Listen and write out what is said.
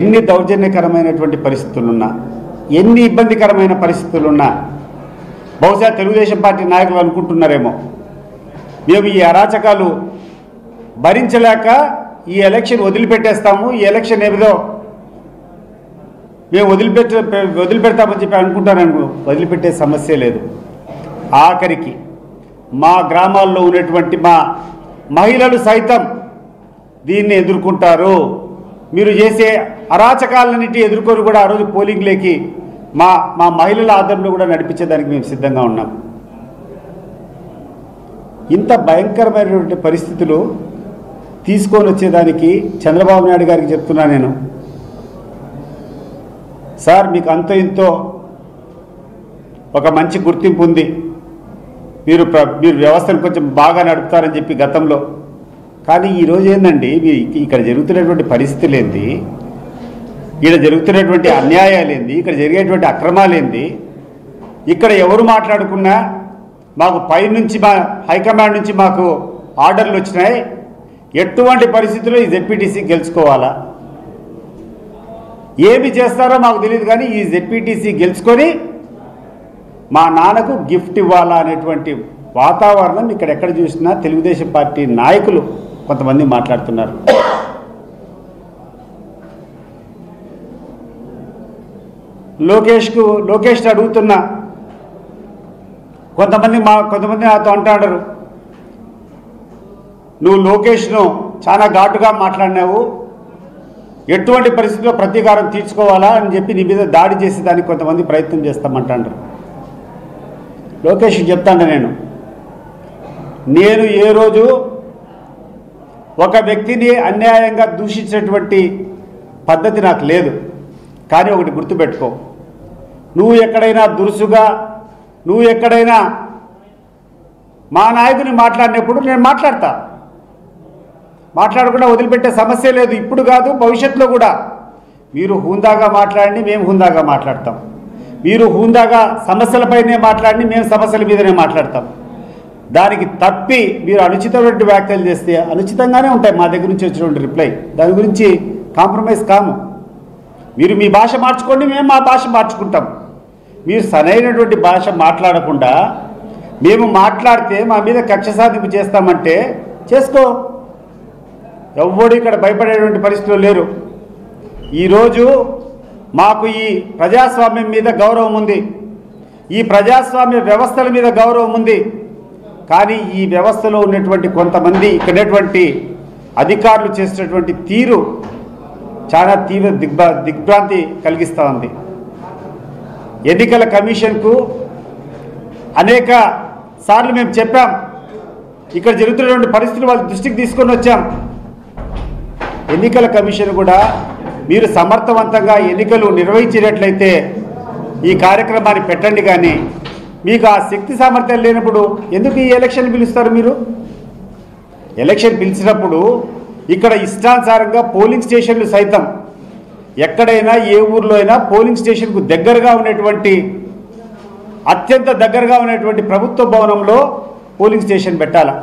ఎన్ని దౌర్జన్యకరమైనటువంటి పరిస్థితులున్నా ఎన్ని ఇబ్బందికరమైన పరిస్థితులున్నా బహుశా తెలుగుదేశం పార్టీ నాయకులు అనుకుంటున్నారేమో మేము ఈ అరాచకాలు భరించలేక ఈ ఎలక్షన్ వదిలిపెట్టేస్తాము, ఈ ఎలక్షన్ ఏదో మేము వదిలిపెడతామని చెప్పి అనుకుంటాను. వదిలిపెట్టే సమస్య లేదు. ఆఖరికి మా గ్రామాల్లో ఉన్నటువంటి మా మహిళలు సైతం దీన్ని ఎదుర్కొంటారు. మీరు చేసే అరాచకాలన్నిటి ఎదుర్కొని కూడా ఆ రోజు పోలింగ్లోకి మా మహిళల ఆధ్వర్యంలో కూడా నడిపించేదానికి మేము సిద్ధంగా ఉన్నాం. ఇంత భయంకరమైనటువంటి పరిస్థితులు తీసుకొని వచ్చేదానికి చంద్రబాబు నాయుడు గారికి చెప్తున్నా నేను, సార్ మీకు అంత ఇంతో ఒక మంచి గుర్తింపు ఉంది, మీరు వ్యవస్థను కొంచెం బాగా నడుపుతారని చెప్పి గతంలో. కానీ ఈరోజు ఏందండి, ఇక్కడ జరుగుతున్నటువంటి పరిస్థితులు ఏంది, ఇక్కడ జరుగుతున్నటువంటి అన్యాయాలు ఏంది, ఇక్కడ జరిగేటువంటి అక్రమాలు ఏంది, ఇక్కడ ఎవరు మాట్లాడుకున్నా మాకు పైనుంచి మా హైకమాండ్ నుంచి మాకు ఆర్డర్లు వచ్చినాయి, ఎటువంటి పరిస్థితుల్లో ఈ జెడ్పీటీసీ గెలుచుకోవాలా, ఏమి చేస్తారో మాకు తెలియదు, కానీ ఈ జెడ్పీటీసీ గెలుచుకొని మా నాన్నకు గిఫ్ట్ ఇవ్వాలా అనేటువంటి వాతావరణం ఇక్కడ ఎక్కడ చూసినా తెలుగుదేశం పార్టీ నాయకులు కొంతమంది మాట్లాడుతున్నారు. లోకేష్ అడుగుతున్నా, కొంతమంది నాతో అంటారు, నువ్వు లోకేష్ను చాలా ఘాటుగా మాట్లాడినావు, ఎటువంటి పరిస్థితుల్లో ప్రతీకారం తీర్చుకోవాలా అని చెప్పి నీ మీద దాడి చేసేదానికి కొంతమంది ప్రయత్నం చేస్తామంటారు. లోకేష్ చెప్తాను, నేను ఏ రోజు ఒక వ్యక్తిని అన్యాయంగా దూషించినటువంటి పద్ధతి నాకు లేదు. కానీ ఒకటి గుర్తుపెట్టుకో, నువ్వు ఎక్కడైనా దురుసుగా, నువ్వు ఎక్కడైనా మా నాయకుని మాట్లాడినప్పుడు నేను మాట్లాడకుండా వదిలిపెట్టే సమస్య లేదు. ఇప్పుడు కాదు, భవిష్యత్తులో కూడా మీరు హుందాగా మాట్లాడి మేము హుందాగా మాట్లాడతాం, మీరు హుందాగా సమస్యలపైనే మాట్లాడి మేము సమస్యల మీదనే మాట్లాడతాం. దానికి తప్పి మీరు అనుచితమైన వ్యాఖ్యలు చేస్తే అనుచితంగానే ఉంటాయి మా దగ్గర నుంచి వచ్చినటువంటి రిప్లై. దాని గురించి కాంప్రమైజ్ కాము. మీరు మీ భాష మార్చుకోండి, మేము మా భాష మార్చుకుంటాం. మీరు సరైనటువంటి భాష మాట్లాడకుండా మేము మాట్లాడితే మా మీద కక్ష సాధింపు చేస్తామంటే చేసుకో. ఎవ్వడు ఇక్కడ భయపడేటువంటి పరిస్థితులు లేరు. ఈరోజు మాకు ఈ ప్రజాస్వామ్యం మీద గౌరవం ఉంది, ఈ ప్రజాస్వామ్య వ్యవస్థల మీద గౌరవం ఉంది. కానీ ఈ వ్యవస్థలో ఉన్నటువంటి కొంతమంది ఇక్కడటువంటి అధికారులు చేసినటువంటి తీరు చాలా తీవ్ర దిగ్భ్రాంతి కలిగిస్తూ ఉంది. ఎన్నికల కమిషన్కు అనేక సార్లు మేము చెప్పాం, ఇక్కడ జరుగుతున్నటువంటి పరిస్థితులు వాళ్ళ దృష్టికి తీసుకొని వచ్చాం. ఎన్నికల కమిషన్ కూడా మీరు సమర్థవంతంగా ఎన్నికలు నిర్వహించినట్లయితే ఈ కార్యక్రమాన్ని పెట్టండి, కానీ మీకు ఆ శక్తి సామర్థ్యాలు లేనప్పుడు ఎందుకు ఈ ఎలక్షన్ పిలుస్తారు? మీరు ఎలక్షన్ పిలిచినప్పుడు ఇక్కడ ఇష్టానుసారంగా పోలింగ్ స్టేషన్లు సైతం ఎక్కడైనా ఏ ఊర్లో అయినా పోలింగ్ స్టేషన్కు దగ్గరగా ఉన్నటువంటి, అత్యంత దగ్గరగా ఉన్నటువంటి ప్రభుత్వ భవనంలో పోలింగ్ స్టేషన్ పెట్టాలి.